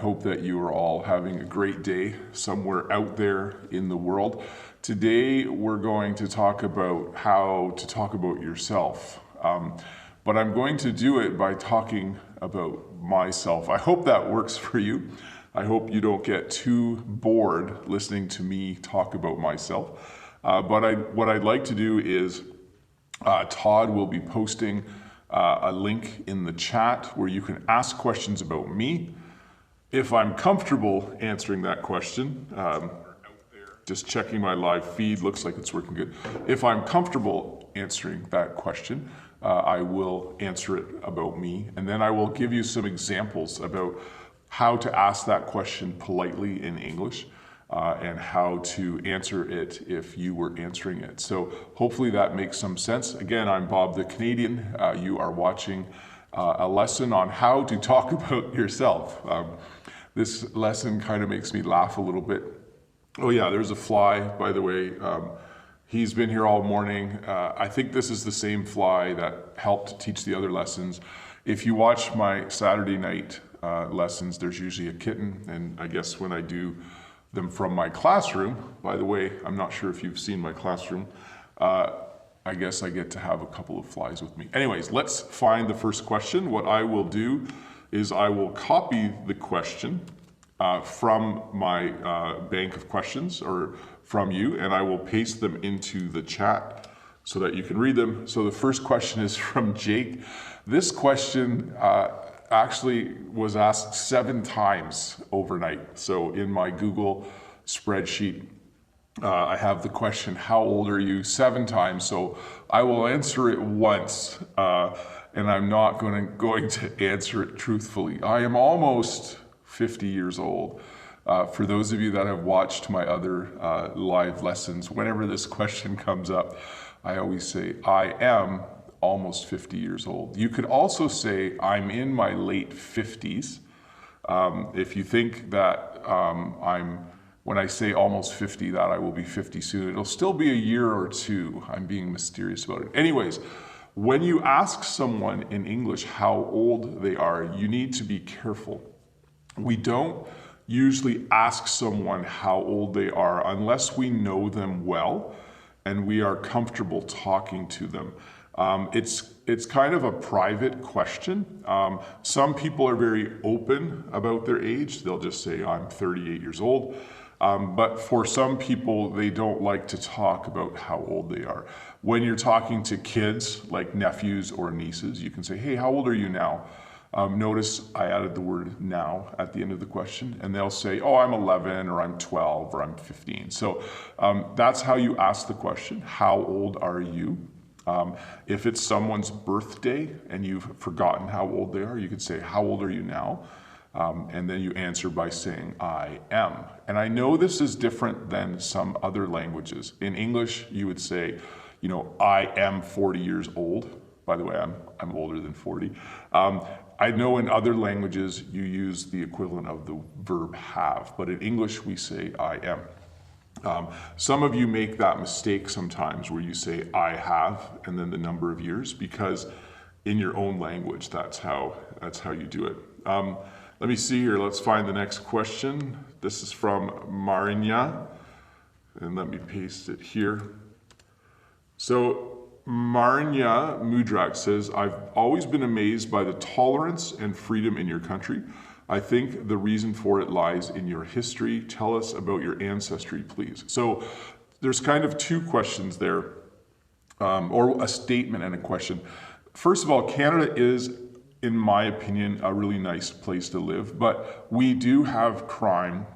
Hope that you are all having a great day somewhere out there in the world. Today we're going to talk about how to talk about yourself. But I'm going to do it by talking about myself. I hope that works for you. I hope you don't get too bored listening to me talk about myself. What I'd like to do is Todd will be posting a link in the chat where you can ask questions about me. If I'm comfortable answering that question, just checking my live feed, looks like it's working good. If I'm comfortable answering that question, I will answer it about me, and then I will give you some examples about how to ask that question politely in English and how to answer it if you were answering it. So hopefully that makes some sense. Again, I'm Bob the Canadian. You are watching a lesson on how to talk about yourself. This lesson kind of makes me laugh a little bit. Oh yeah, there's a fly, by the way. He's been here all morning. I think this is the same fly that helped teach the other lessons. If you watch my Saturday night lessons, there's usually a kitten, and I guess when I do them from my classroom, by the way, I'm not sure if you've seen my classroom, I guess I get to have a couple of flies with me. Anyways, let's find the first question. What I will do is I will copy the question from my bank of questions or from you, and I will paste them into the chat so that you can read them. So the first question is from Jake. This question actually was asked 7 times overnight. So in my Google spreadsheet, I have the question, how old are you, 7 times. So I will answer it once, and I'm not going to answer it truthfully. I am almost 50 years old. For those of you that have watched my other live lessons, whenever this question comes up, I always say, I am almost 50 years old. You could also say, I'm in my late 50s. If you think that when I say almost 50, that I will be 50 soon, it'll still be a year or two. I'm being mysterious about it. Anyways, when you ask someone in English how old they are, you need to be careful. We don't usually ask someone how old they are unless we know them well and we are comfortable talking to them. It's kind of a private question. Some people are very open about their age. They'll just say, I'm 38 years old. But for some people, they don't like to talk about how old they are. When you're talking to kids, like nephews or nieces, you can say, hey, how old are you now? Notice I added the word now at the end of the question, and they'll say, oh, I'm 11, or I'm 12, or I'm 15. So that's how you ask the question, how old are you? If it's someone's birthday and you've forgotten how old they are, you could say, how old are you now? And then you answer by saying, I am. And I know this is different than some other languages. In English, you would say, I am 40 years old. By the way, I'm older than 40. I know in other languages, you use the equivalent of the verb have, but in English, we say I am. Some of you make that mistake sometimes where you say I have and then the number of years, because in your own language, that's how you do it. Let me see here. Let's find the next question. This is from Marinya, and let me paste it here. So Marinya Mudrak says, I've always been amazed by the tolerance and freedom in your country. I think the reason for it lies in your history. Tell us about your ancestry, please. So there's kind of 2 questions there, or a statement and a question. First of all, Canada is, in my opinion, a really nice place to live, but we do have crime.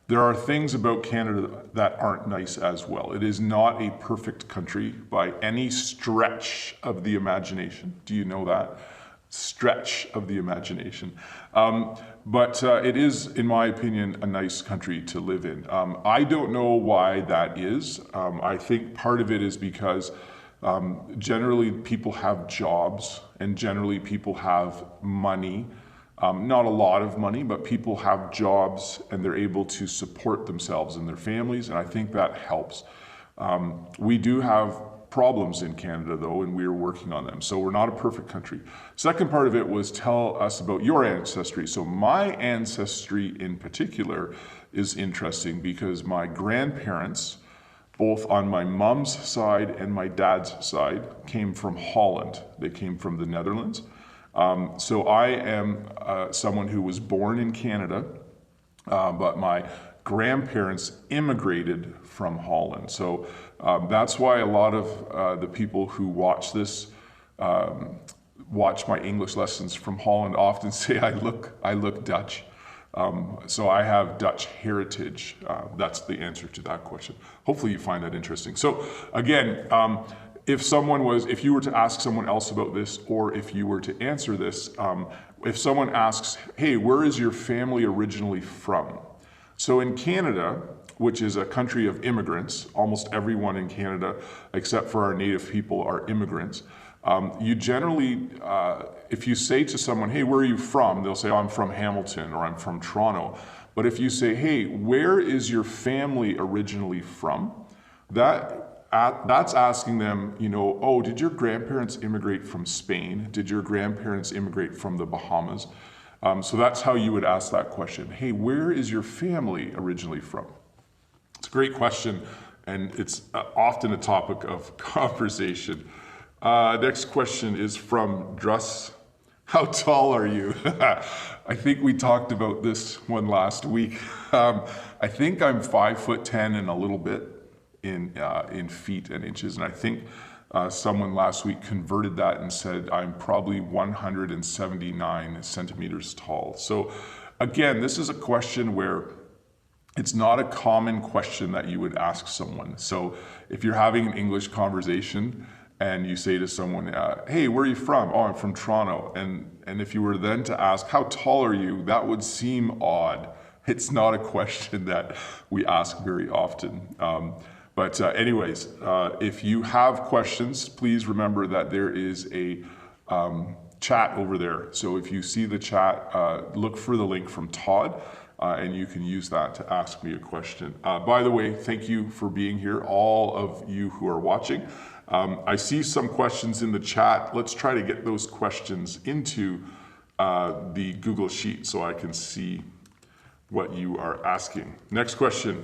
There are things about Canada that aren't nice as well. It is not a perfect country by any stretch of the imagination. Do you know that? Stretch of the imagination. But it is, in my opinion, a nice country to live in. I don't know why that is. I think part of it is because generally people have jobs and generally people have money. Not a lot of money, but people have jobs and they're able to support themselves and their families, and I think that helps. We do have problems in Canada, though, and we are working on them. So we're not a perfect country. Second part of it was tell us about your ancestry. So my ancestry in particular is interesting because my grandparents, both on my mom's side and my dad's side, came from Holland. They came from the Netherlands. So I am someone who was born in Canada, but my grandparents immigrated from Holland. So that's why a lot of the people who watch this, watch my English lessons from Holland often say I look Dutch. So I have Dutch heritage. That's the answer to that question. Hopefully you find that interesting. So again, if you were to ask someone else about this, or if you were to answer this, if someone asks, hey, where is your family originally from? So in Canada, which is a country of immigrants, almost everyone in Canada, except for our native people, are immigrants. You generally, if you say to someone, hey, where are you from? They'll say, oh, I'm from Hamilton, or I'm from Toronto. But if you say, hey, where is your family originally from? That's asking them, oh, did your grandparents immigrate from Spain? Did your grandparents immigrate from the Bahamas? So that's how you would ask that question. Hey, where is your family originally from? It's a great question, and it's often a topic of conversation. Next question is from Druss. How tall are you? I think we talked about this one last week. I think I'm 5'10" and a little bit in feet and inches, and I think someone last week converted that and said I'm probably 179 centimeters tall. So again, this is a question where it's not a common question that you would ask someone. So if you're having an English conversation and you say to someone, hey, where are you from? Oh, I'm from Toronto. And if you were then to ask, how tall are you? That would seem odd. It's not a question that we ask very often. But anyways, if you have questions, please remember that there is a chat over there. So if you see the chat, look for the link from Todd, and you can use that to ask me a question. By the way, thank you for being here, all of you who are watching. I see some questions in the chat. Let's try to get those questions into the Google Sheet so I can see what you are asking. Next question.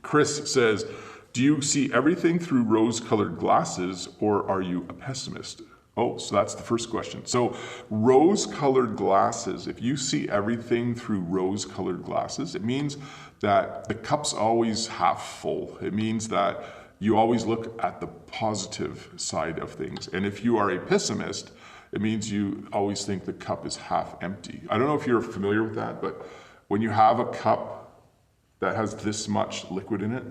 Chris says, do you see everything through rose-colored glasses, or are you a pessimist? Oh, so that's the first question. So rose-colored glasses, if you see everything through rose-colored glasses, it means that the cup's always half full. It means that you always look at the positive side of things. And if you are a pessimist, it means you always think the cup is half empty. I don't know if you're familiar with that, but when you have a cup that has this much liquid in it,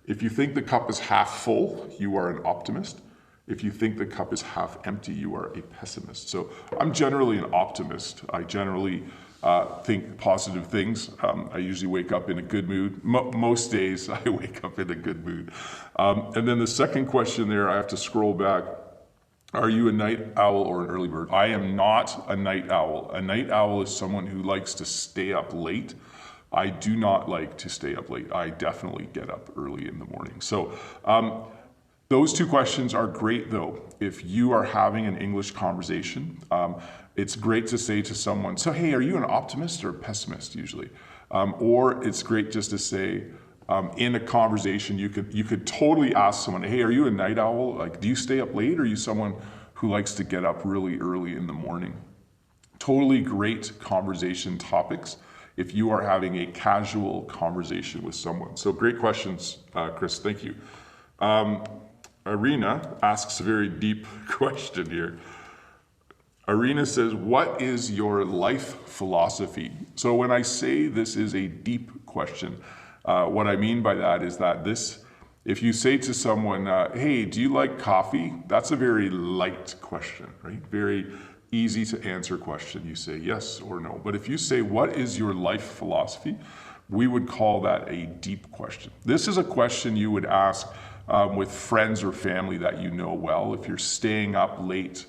if you think the cup is half full, you are an optimist. If you think the cup is half empty, you are a pessimist. So I'm generally an optimist. I generally think positive things. I usually wake up in a good mood. Most days I wake up in a good mood. And then the second question there, I have to scroll back. Are you a night owl or an early bird? I am not a night owl. A night owl is someone who likes to stay up late. I do not like to stay up late. I definitely get up early in the morning. So those two questions are great though. If you are having an English conversation, it's great to say to someone, so hey, are you an optimist or a pessimist usually? Or it's great just to say, in a conversation, you could totally ask someone, hey, are you a night owl? Like, do you stay up late, or are you someone who likes to get up really early in the morning? Totally great conversation topics if you are having a casual conversation with someone. So great questions, Chris, thank you. Arena asks a very deep question here. Arena says, what is your life philosophy? So when I say this is a deep question, what I mean by that is that if you say to someone, hey, do you like coffee? That's a very light question, right? Very easy to answer question. You say yes or no. But if you say, what is your life philosophy? We would call that a deep question. This is a question you would ask with friends or family that you know well. If you're staying up late,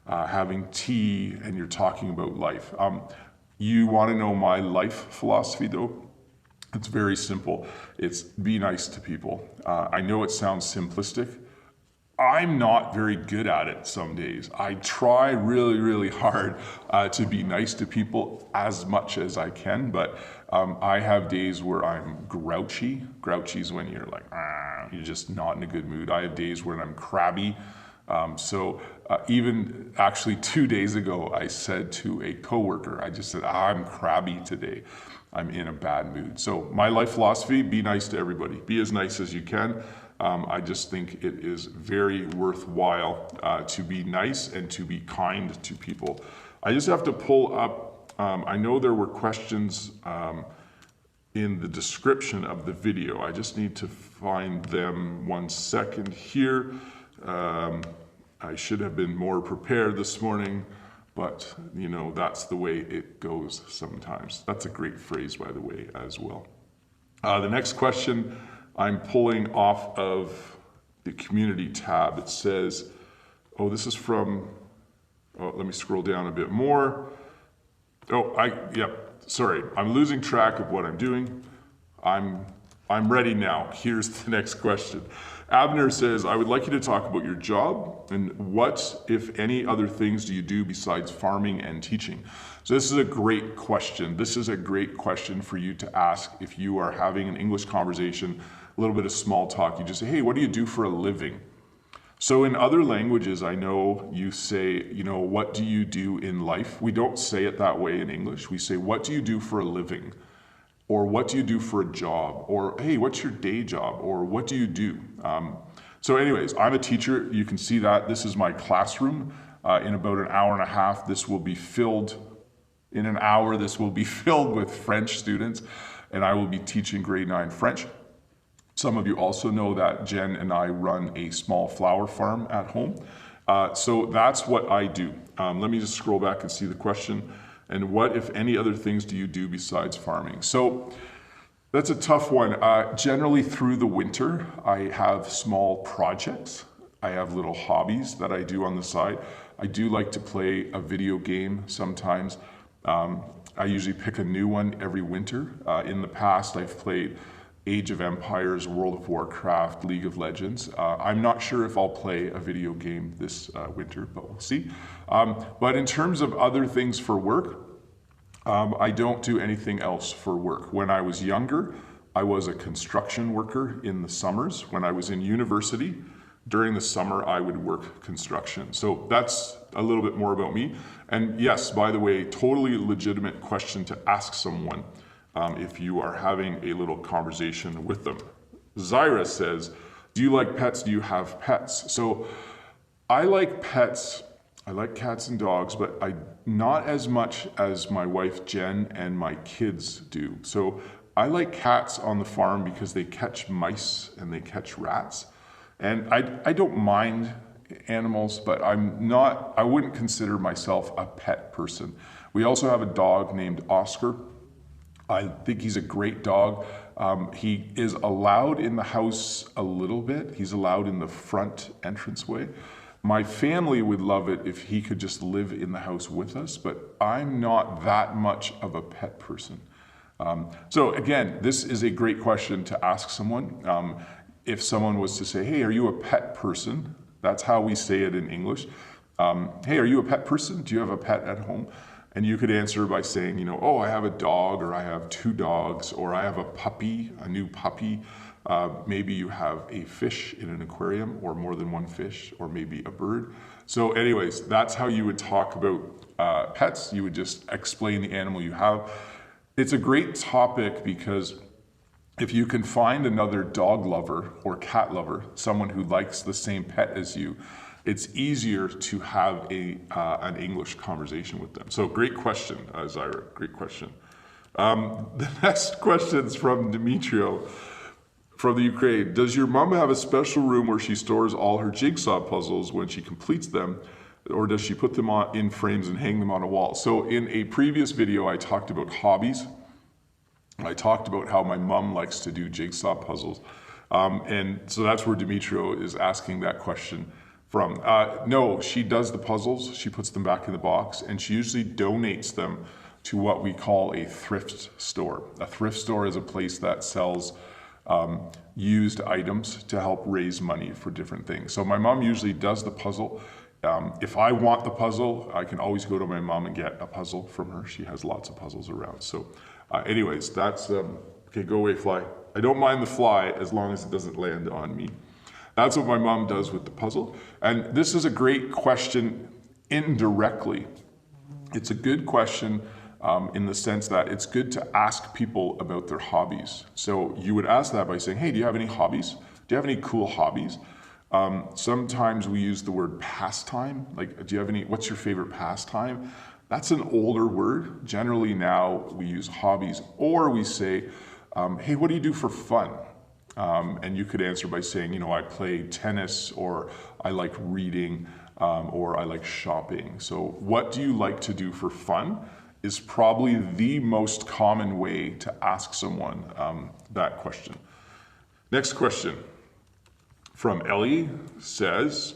having tea, and you're talking about life. You want to know my life philosophy though? It's very simple. It's be nice to people. I know it sounds simplistic. I'm not very good at it some days. I try really, really hard to be nice to people as much as I can, but I have days where I'm grouchy. Grouchy is when you're like, you're just not in a good mood. I have days when I'm crabby. Even actually 2 days ago, I said to a coworker, I just said, I'm crabby today. I'm in a bad mood. So my life philosophy, be nice to everybody. Be as nice as you can. I just think it is very worthwhile to be nice and to be kind to people. I just have to pull up, I know there were questions in the description of the video. I just need to find them 1 second here. I should have been more prepared this morning, but you know, that's the way it goes sometimes. That's a great phrase, by the way, as well. The next question I'm pulling off of the community tab. It says, this is from, let me scroll down a bit more. Sorry, I'm losing track of what I'm doing. I'm ready now. Here's the next question. Abner says, I would like you to talk about your job and what, if any, other things do you do besides farming and teaching? So this is a great question. This is a great question for you to ask if you are having an English conversation, a little bit of small talk. You just say, hey, what do you do for a living? So in other languages, I know you say, what do you do in life? We don't say it that way in English. We say, what do you do for a living? Or what do you do for a job? Or, hey, what's your day job? Or what do you do? So anyways, I'm a teacher. You can see that. This is my classroom. In about an hour and a half, this will be filled. In an hour, this will be filled with French students, and I will be teaching grade 9 French. Some of you also know that Jen and I run a small flower farm at home. So that's what I do. Let me just scroll back and see the question. And what, if any, other things do you do besides farming? So that's a tough one. Generally through the winter, I have small projects. I have little hobbies that I do on the side. I do like to play a video game sometimes. I usually pick a new one every winter. In the past, I've played Age of Empires, World of Warcraft, League of Legends. I'm not sure if I'll play a video game this winter, but we'll see. But in terms of other things for work, I don't do anything else for work. When I was younger, I was a construction worker in the summers. When I was in university, during the summer, I would work construction. So that's a little bit more about me. And yes, by the way, totally legitimate question to ask someone if you are having a little conversation with them. Zyra says, do you like pets? Do you have pets? So I like pets. I like cats and dogs, but not as much as my wife Jen and my kids do. So I like cats on the farm because they catch mice and they catch rats. And I don't mind animals, but I wouldn't consider myself a pet person. We also have a dog named Oscar. I think he's a great dog. He is allowed in the house a little bit. He's allowed in the front entranceway. My family would love it if he could just live in the house with us, but I'm not that much of a pet person. So again, this is a great question to ask someone. If someone was to say, hey, are you a pet person? That's how we say it in English. Hey, are you a pet person? Do you have a pet at home? And you could answer by saying, I have a dog, or I have 2 dogs, or I have a puppy, a new puppy. Maybe you have a fish in an aquarium, or more than one fish, or maybe a bird. So anyways, that's how you would talk about pets. You would just explain the animal you have. It's a great topic because if you can find another dog lover or cat lover, someone who likes the same pet as you, it's easier to have an English conversation with them. So great question, Zyra, great question. The next question is from Demetrio from the Ukraine. Does your mom have a special room where she stores all her jigsaw puzzles when she completes them, or does she put them in frames and hang them on a wall? So in a previous video, I talked about hobbies. I talked about how my mom likes to do jigsaw puzzles. And so that's where Demetrio is asking that question from. No, she does the puzzles, she puts them back in the box, and she usually donates them to what we call a thrift store. A thrift store is a place that sells used items to help raise money for different things. So my mom usually does the puzzle. If I want the puzzle, I can always go to my mom and get a puzzle from her. She has lots of puzzles around. So anyways, that's, okay, go away, fly. I don't mind the fly as long as it doesn't land on me. That's what my mom does with the puzzle. And this is a great question indirectly. It's a good question in the sense that it's good to ask people about their hobbies. So you would ask that by saying, hey, do you have any hobbies? Do you have any cool hobbies? Sometimes we use the word pastime. Like, do you have any, what's your favorite pastime? That's an older word. Generally now we use hobbies, or we say, hey, what do you do for fun? And you could answer by saying, you know, I play tennis, or I like reading, or I like shopping. So what do you like to do for fun is probably the most common way to ask someone that question. Next question from Ellie says,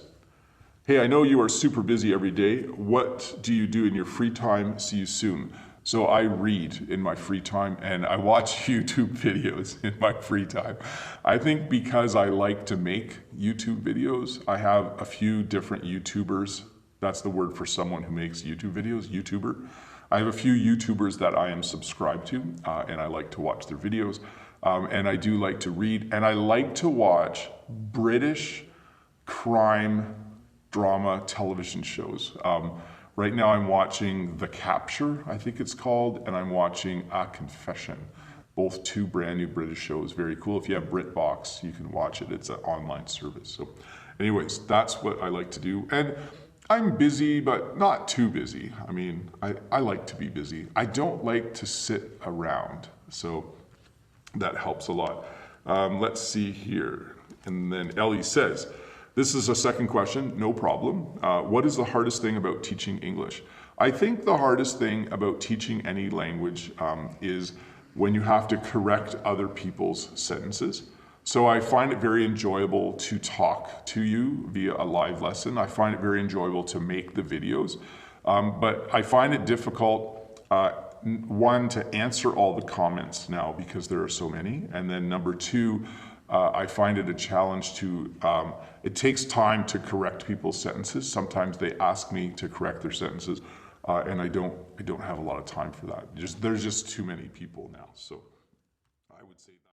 hey, I know you are super busy every day. What do you do in your free time? See you soon. So I read in my free time and I watch YouTube videos in my free time. I think because I like to make YouTube videos, I have a few different YouTubers. That's the word for someone who makes YouTube videos, YouTuber. I have a few YouTubers that I am subscribed to and I like to watch their videos. And I do like to read, and I like to watch British crime drama television shows. Right now I'm watching The Capture, I think it's called, and I'm watching A Confession. Both two brand new British shows, very cool. If you have BritBox, you can watch it. It's an online service. So anyways, that's what I like to do. And I'm busy, but not too busy. I mean, I like to be busy. I don't like to sit around, so that helps a lot. Let's see here. And then Ellie says, this is a second question, no problem. What is the hardest thing about teaching English? I think the hardest thing about teaching any language is when you have to correct other people's sentences. So I find it very enjoyable to talk to you via a live lesson. I find it very enjoyable to make the videos, but I find it difficult, one, to answer all the comments now because there are so many, and then number two, I find it a challenge to, it takes time to correct people's sentences. Sometimes they ask me to correct their sentences, and I don't have a lot of time for that. There's just too many people now, so I would say that.